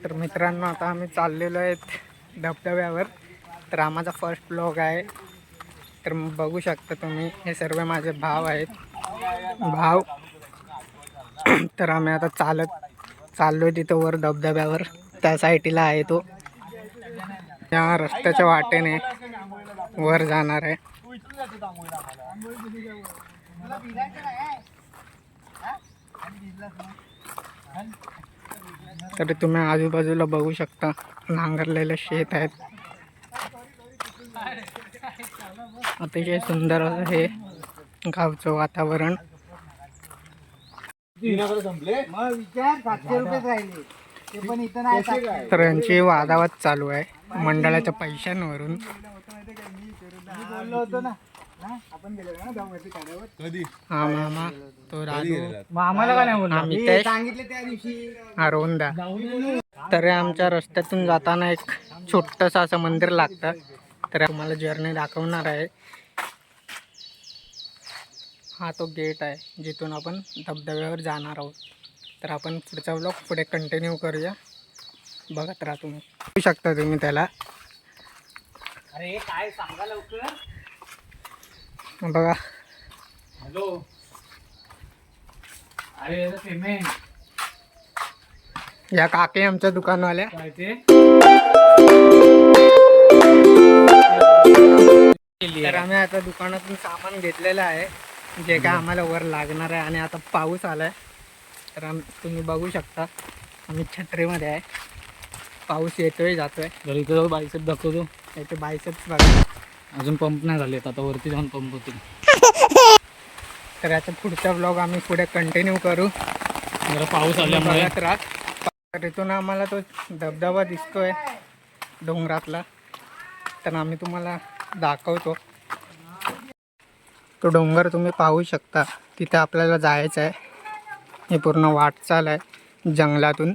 तर मित्रांनो, आता आम्ही चाललेलो आहेत धबधब्यावर. तर आमचा फर्स्ट ब्लॉग आहे. तर बघू शकता तुम्ही, हे सर्व माझे भाव आहेत. तर आम्ही आता चाललोय तिथं वर धबधब्यावर. त्या साईडला आहे तो, या रस्त्याच्या वाटेने वर जाणार आहे. तर तुम्ही आजूबाजूला बघू शकता, नांगरलेले शेत आहेत. अतिशय सुंदर असं हे गावचं वातावरण. तर यांची वादावाद चालू आहे मंडळाच्या पैशांवरून. हा मामा, तो राजू, आम्हाला का नाही बोलला, आम्ही सांगितले त्या दिवशी. हा रोंदा. तर आमच्या रस्त्यातून जाताना एक छोटंसं असं मंदिर लागतं. तर तुम्हाला जर्नी दाखवणार आहे. हा तो गेट आहे जिथून आपण धबधब्यावर जाणार आहोत. तर आपण पुढचा व्लॉग पुढे कंटिन्यू करूया. बघत राहा तुम्ही. बघू शकता तुम्ही त्याला. अरे काय सांगा लवकर. बघा. हॅलो. अरे पेमेंट. या काकी आमच्या दुकानवाल्या. काय ते? तर आम्ही आता दुकानातून सामान घेतलेलं आहे, जे काय आम्हाला वर लागणार आहे. आणि आता पाऊस आलाय, तर तुम्ही बघू शकता आम्ही छत्रीमध्ये आहे. पाऊस येतोय जातोय. जर इथं बायसेप दाखवतो. इथे बायसेप्स बघा. अजून पंप नाही झालेत, आता वरती जाऊन पंप होतील. तर याचा पुढचा ब्लॉग आम्ही पुढे कंटिन्यू करू. जरा पाऊस आल्यामुळे. तर इथून आम्हाला तो धबधबा दिसतोय डोंगरातला, तर आम्ही तुम्हाला दाखवतो. तो डोंगर तुम्ही पाहू शकता. तिथे आपल्याला जायचं आहे. हे पूर्ण वाटचाल आहे जंगलातून.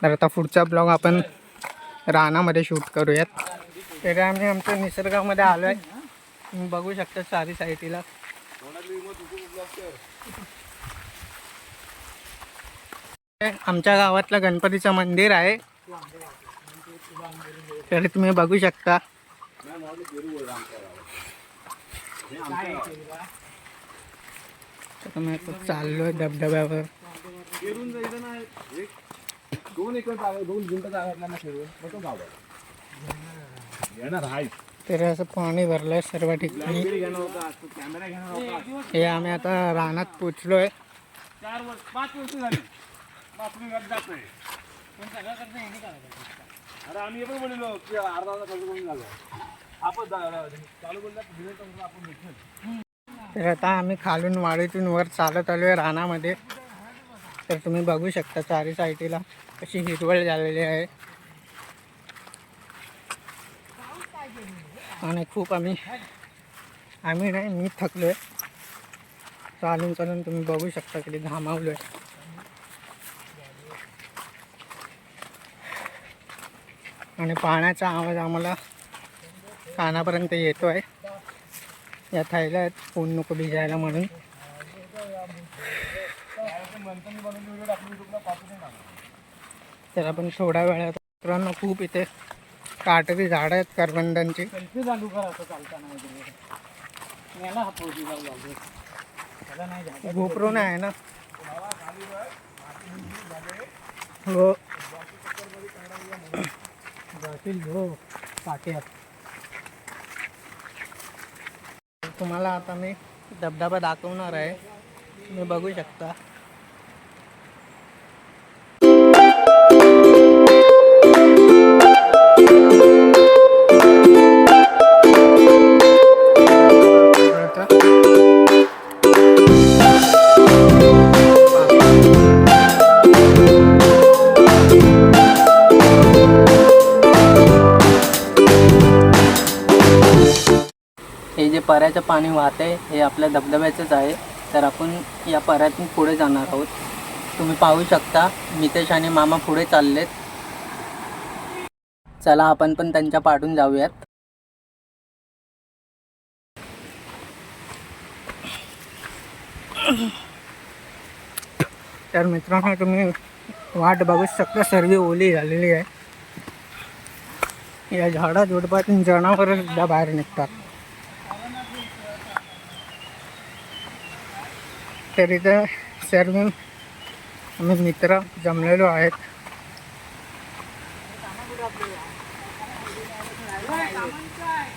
तर आता पुढचा ब्लॉग आपण रानामध्ये शूट करूयात. तर आम्ही आमच्या निसर्गामध्ये आलो आहे. तुम्ही बघू शकता चारी साईडला. आमच्या गावातलं गणपतीचं मंदिर आहे. तर तुम्ही बघू शकता. मी चाललोय धबधब्यावर. तर असं पाणी भरलंय सर्व ठिकाणी. हे आम्ही आता रानात पोचलोय. 4-5 वर्ष झाली जातोय. अरे आम्ही पण म्हणलो की अर्धा खर्च करून झालो. आपण चालू बोलला आपण. तर आता आम्ही खालून वाडीतून वर चालत आलोय रानामध्ये. तर तुम्ही बघू शकता चारी साईडला कशी हिरवळ झालेली आहे. आणि खूप आम्ही नाही, मी थकलोय चालून तुम्ही बघू शकता किती घामावलोय. आणि पाण्याचा आवाज आम्हाला कानापर्यंत येतोय. या थैल्या आहेत ऊन नको भिजायला म्हणून. तर आपण थोड्या वेळात. मित्रांनो, खूप इथे काटेरी झाडं आहेत करवंदांची. गोप्रो नाही आहे ना. हो जातील हो काट्यात. तुम्हाला आता मी धबधबा दाखवणार आहे. तुम्ही बघू शकता. हे जे पऱ्याचं पाणी वाहते हे आपल्या धबधब्याचंच आहे. तर आपण या पऱ्यातून पुढे जाणार आहोत. तुम्ही पाहू शकता मितेश आणि मामा पुढे चाललेत. चला आपण पण त्यांच्या पाठून जाऊयात. तर मित्रांनो, तुम्ही वाट बघू शकता, सर्व ओली झालेली आहे. या झाडा झुडपातून जनावरं सुद्धा बाहेर निघतात. तर इथं सर्व आम्ही मित्र जमलेलो आहेत.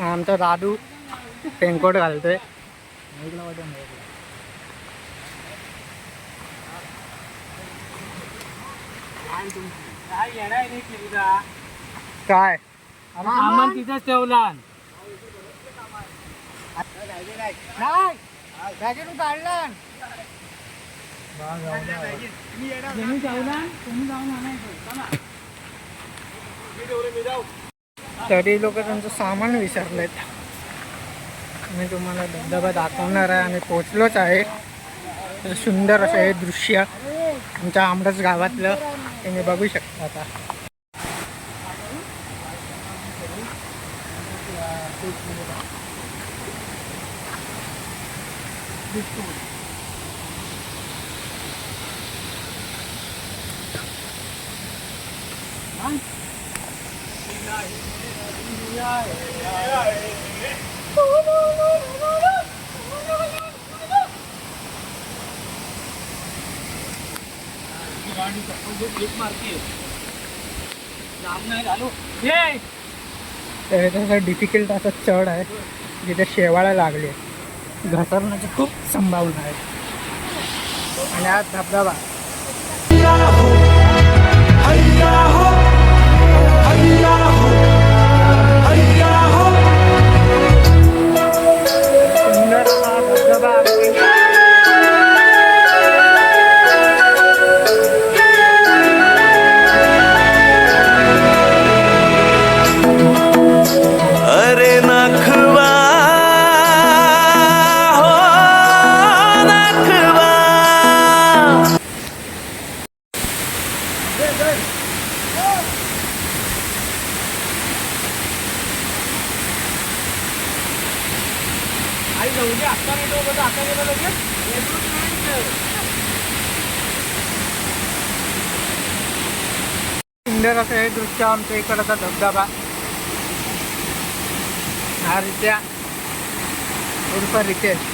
आमचा दादू रेनकोट घालतोय. काय सामान तिथंच ठेवला. काढला तुम्ही ठेवला, तुम्ही जाऊन आणायचं. तरी लोक त्यांचं सामान विसरलेत. मी तुम्हाला धबधबा दाखवणार आहे. आम्ही पोचलोच आहे. सुंदर असं हे दृश्य आमच्या आमरस गावातलं तुम्ही बघू शकता. आता तर तसं डिफिकल्ट असं चढ आहे जिथे शेवाळा लागले. घसरण्याची खूप संभावना आहे. आणि हा धबधबा सुंदर हा धबधबा. अरे नखवा हो नखवा. सुंदर असं हे दृश्य आमच्या इकडचा धबधबा. हा रित्या उर्फ रितेश.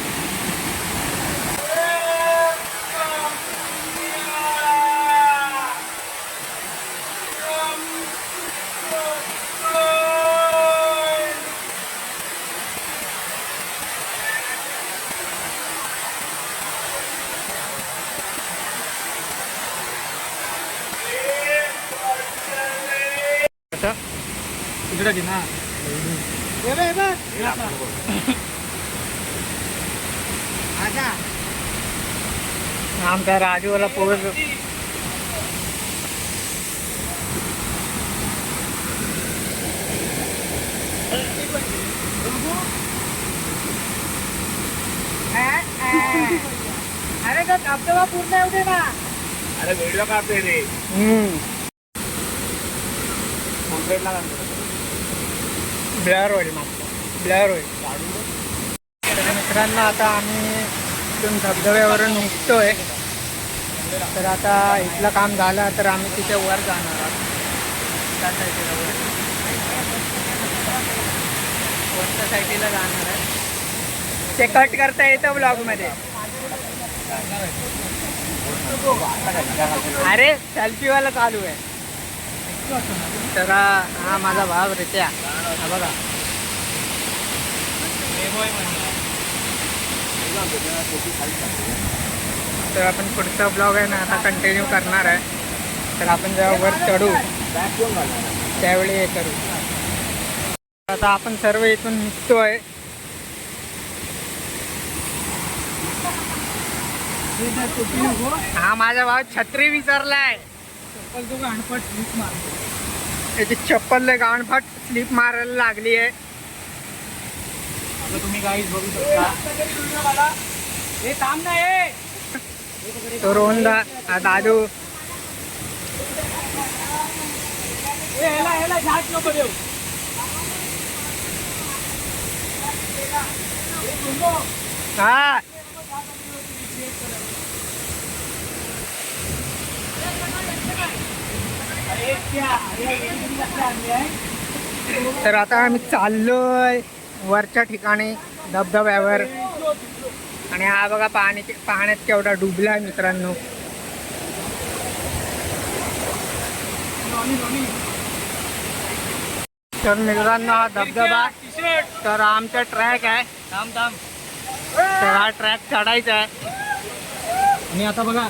इकडे घे ना. आमचा राजूवाला पोहोच. अरे का धबधबा पूर्ण येऊ दे ना. अरे व्हिडिओ काढते रे. ब्लर होईल मागचं, ब्लर होईल. तर मित्रांनो आता आम्ही इथून धबधब्यावरून निघतोय. तर आता इथलं काम झालं तर आम्ही तिथे वर जाणार आहोत. त्या साईडला वरच्या साईडला जाणार आहे. ते कट करता येतं ब्लॉगमध्ये. अरे सेल्फीवाला चालू आहे. तर हा माझा भाव रित्या. हा बघा. तर आपण पुढचा ब्लॉग आहे ना आता कंटिन्यू करणार आहे. तर आपण जेव्हा वर चढू त्यावेळी हे करू. आता आपण सर्व इथून निघतोय. हा माझा भाव छत्री विसरलाय. त्याची चप्पल गाणफाट स्लिप मारायला लागली आहे. तुम्ही काहीच बघू शकता. हे थांब ना. हे तो रोहनदा हा दादू. ह्याला झाट नको देऊ. हा तर आता आम्ही चाललोय वरच्या ठिकाणी धबधब्यावर आणि हा बघा पाण्यात केवढा डुबलाय मित्रांनो. तर मित्रांनो हा धबधबा तर आमचा ट्रॅक आहे. तर हा ट्रॅक चढायचा आहे आणि आता बघा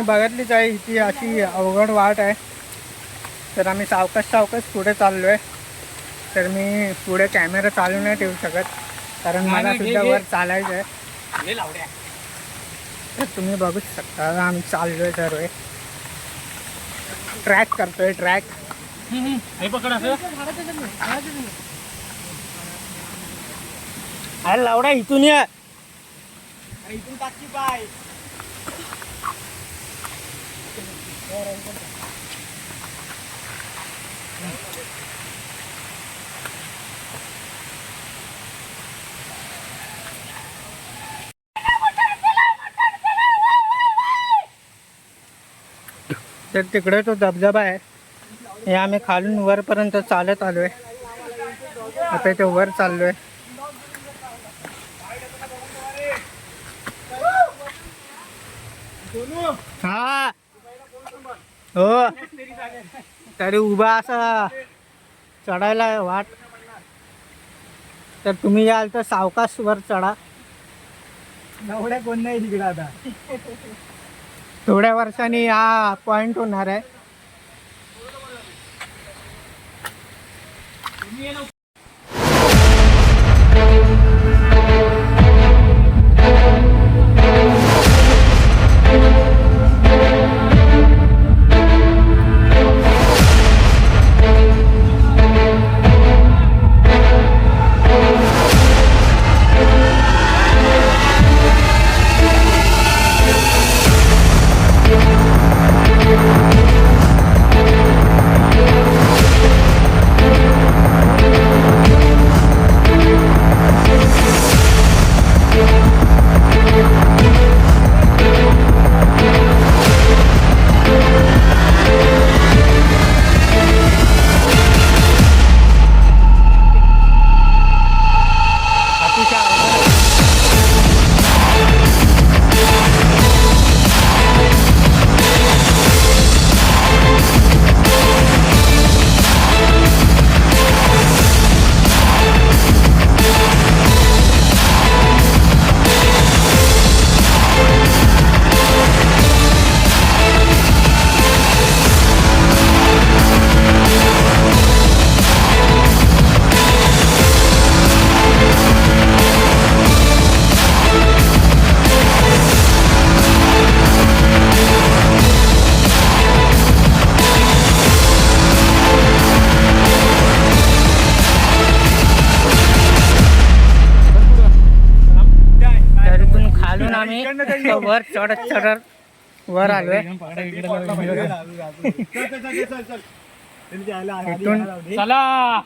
बघितलीच आहे ही अशी अवघड वाट आहे. तर आम्ही सावकाश पुढे चाललो आहे. तर मी पुढे कॅमेरा चालू नाही ठेवू शकत कारण मला सुद्धा वर चालायचं आहे. तर तुम्ही बघूच शकता आम्ही चाललो आहे सर्व ट्रॅक करतोय. ट्रॅक पकड असं अरे लावडा इथून या. इथून टाकी पाय तर तिकडे तो धबधबा आहे. हे आम्ही खालून वरपर्यंत चालत आलोय. आता ते वर चाललोय. हा हो तरी उभा असा चढायला वाट. तर तुम्ही याल तर सावकाश वर चढा. एवढ्या कोण नाही तिकडे आता. थोड्या वर्षांनी हा पॉइंट होणार आहे. आम्ही वर चढत वर आलोय. इथून चला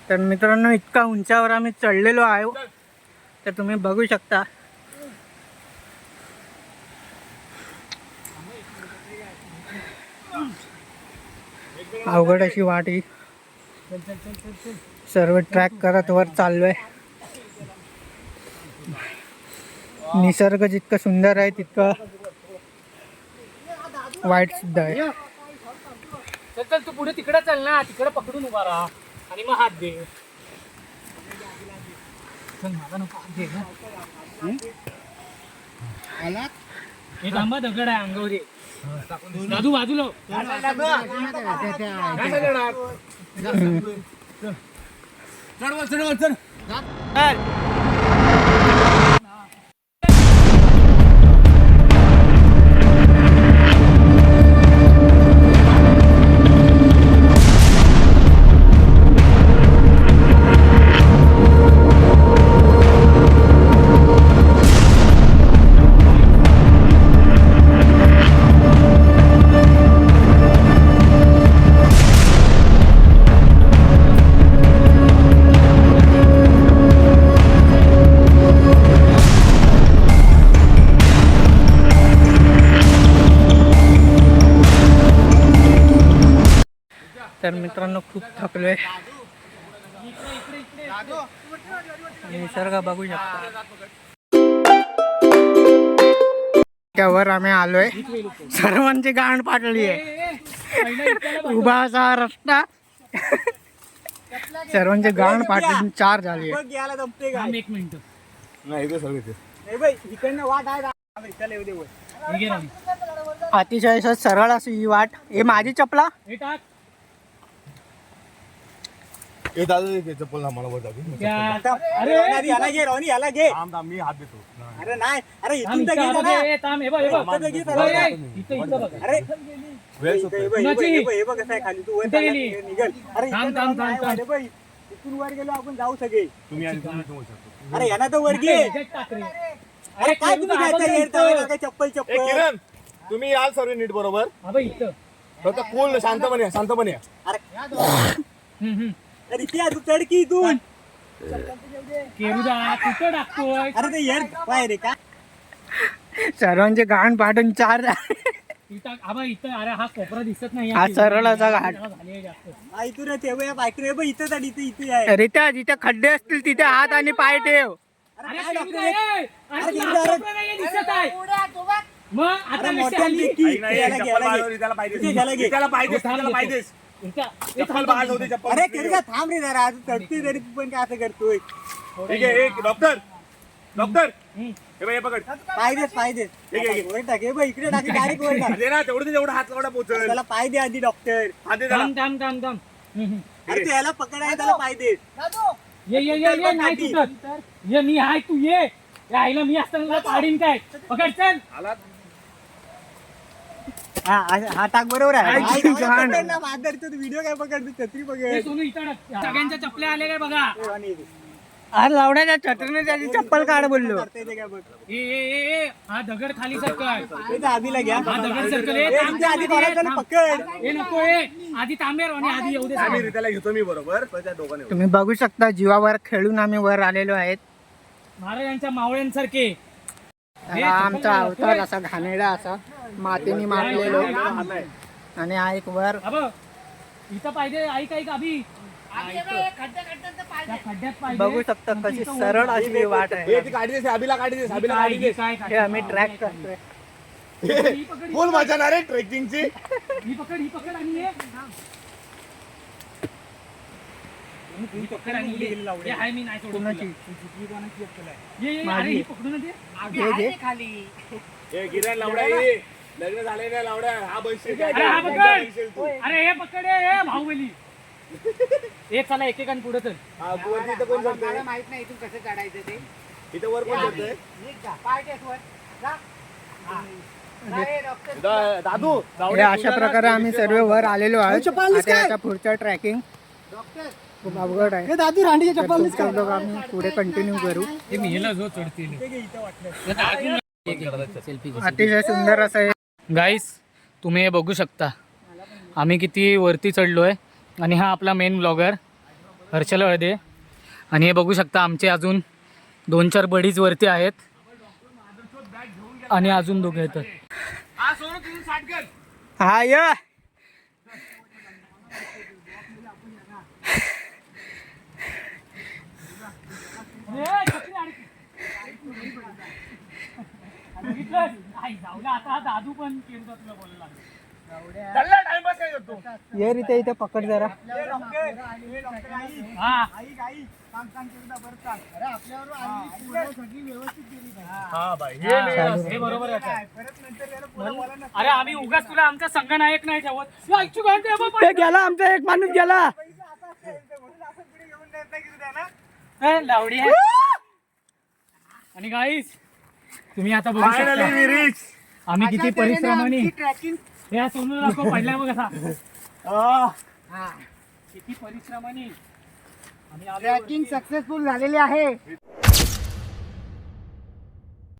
तर मित्रांनो इतका उंचावर आम्ही चढलेलो आहे तर तुम्ही बघू शकता. अवघड अशी वाट ही. सर्व ट्रॅक करत वर चाललोय. निसर्ग जितकं सुंदर आहे तितकं वाईट सुद्धा आहे. चल चल तू पुढे तिकडे चल ना, तिकडे पकडून उभा राहा आणि मग हात दे. चल माझा नको हात दे ना. हे थांबा दगड आहे अंगावर ये. दादू बाजूला हो. चढ. तर मित्रांनो खूप थकलोय. निसर्ग बघू शकता. त्यावर आम्ही आलोय. सर्वांची गांड पाटली आहे. उभा असा रस्ता. सर्वांची गांड पाटली 4 झाली आहे. थांब एक मिनिट. नाही इथे सर्व इथे. अतिशय असं सरळ अशी ही वाट. हे माझी चपला. हे टाक. ए दादा चप्पल मला वर जाऊ. अरे याला घे. थांब मी हात देतो. थांब, इथं हात दे. ए, थांब, हे बघ, हे बघ. ए, इथं बघ. वेळ सुटतोय. कुणाची? कुठे गेली? थांब, थांब, थांब, थांब. वर गेलो आपण जाऊ सगळे. तुम्ही आणि तुम्ही समोर शकतो. अरे यांना तर वर घे. ह्याच्यात टाक रे. अरे काय तुम्ही घ्यायचं येडताय का चप्पल ए चप्पल. किरण तुम्ही याल सर्व नीट बरोबर. हा बघ इथं. फक्त कूल शांतपणे या. हम्म. अरे इथे तू चढ की इथून. केरुदा कुठं टाकतोय? अरे ते येड पाय रे का. सर्वांचे गांड पाटून 4 झाले. इथं आबा इथं. अरे हा कोपरा दिसत नाही. हा सरळ असा घाट. झाली जास्त. इथून ते बायकून इथं चढ इथे आहे. रित्या जिथे खड्डे असतील तिथे हात आणि पाय ठेव. अरे काय केरुदा, डॉक्टर ए, अरे तुला केरुदा, कोपरा नाहीये, दिसत आहे. मग आता अरे कशी मोठ्या हल्ली? याला घे, याला घे. त्याला पाहिजे. इथे याला घे. त्याला पाहिजे. थांब, त्याला पाहिजे. इथं. ए, चप्पल थांब, बाहेर थांब. होते चप्पल. अरे केरगा थांब रे जरा. तू चढतोय तरी तू पण काय असं करतोय. ठीक आहे. एक डॉक्टर हम्म. हे बघ हे पकड. पाय दे. वर टाक. हे बघ इकडे टाक डायरेक्ट वर टाक. दे ना तेवढं हात लावडा पोहोचल. त्याला पाय दे आधी डॉक्टर. हात दे त्याला. थांब, थांब, थांब, थांब. अरे तू याला पकडाय त्याला पाय दे. ये नाही तुझं. ये मी हाय तू ये. या आईला मी असताना तुला पाडीन काय. पकड चल. आलात. हा टाक बरोबर आहे. आई, तू घाण. व्हिडिओ काय पकडतो छत्री ए, पकड. सोनू इथं टाक. सगळ्यांच्या चपल्या आल्या काय बघा. अरे लावण्याच्या छत्रीने त्याची चप्पल काढ बोललो. ए हा दगड खाली सरकल. आधीला घ्या. हा दगड सरकल. ए, ए, थांब, तुमच्या आधी थांब, कोणाला थांब. पकड. ए नको ए. आधी तांबेर आणि आधी येऊ दे. आम्ही त्याला घेतो मी बरोबर पण त्या दोघांनी तुम्ही बघू शकता जीवावर खेळून आम्ही वर आलेलो आहेत. महाराजांच्या मावळ्यांसारखे. हा आमचा अवतार असा घाणेरडा असा मातीने मारलेलो. आणि हा एक वर हा बघ. इथं पाहिजे. ऐक अभि. त्या खड्ड्यात पाहिजे. बघू शकता कशी सरळ अशी वाट आहे. ए ती काढी दे अभिला काढी दे अभिला काढी दे. काय हे आम्ही ट्रॅक करतोय. ही पकड, फुल मजा ना रे ट्रेकिंगची. ही पकड आणि ये. ही पकड आणि ये. हे हाय मी नाही सोडून कोणाची? तुला. ये अरे ही पकडून दे. ए गिरण लावडा ये. लग्न झाले ना लावडा हा बनशील काय. अरे हा तू. पकड. अरे हे पकड हे बाहुबली. ए चला एकेकान पुढे चल. हा वरती इथं कोण चढतंय. माहित नाही इथून कसं चढायचं ते. इथं वर कोण चढतंय. पाय टेक वर. जा. दादू हे अशा प्रकारे आम्ही सर्व वर आलेलो आहोत. आता याचा पुढचा ट्रॅकिंग खूप अवघड आहे. दादू रांडीच्या तर पुढचा vlog आम्ही पुढे कंटिन्यू करू. हे मी ह्याला जो चढतील. अतिशय सुंदर असं हे गाईस तुम्ही हे बघू शकता आम्ही किती वरती चढलो आहे आणि हा आपला मेन ब्लॉगर हर्षल हळदे आणि हे बघू शकता आमचे अजून 2-4 बडीज वरती आहेत आणि अजून दोघे येतात. हा य आता दादू पण तुला बोलायला चालला टाइमपास काय करतो ये इथे इथे पकड जरा. हा हा भाई हे बरोबर आहे. अरे आम्ही उगाच तुला आमचा संघनायक नाही ठेवत. या, इच्छुक आहे ते बाबा. गेला आमचा एक माणूस गेला. ए, लावडी आहे. आणि गाईस तुम्ही आता बघू शकता आम्ही किती परिश्रमाने या सोनू दाखव पडलाय बघ कसा किती परिश्रमाने आम्ही आलो ट्रॅकिंग सक्सेसफुल झालेली आहे.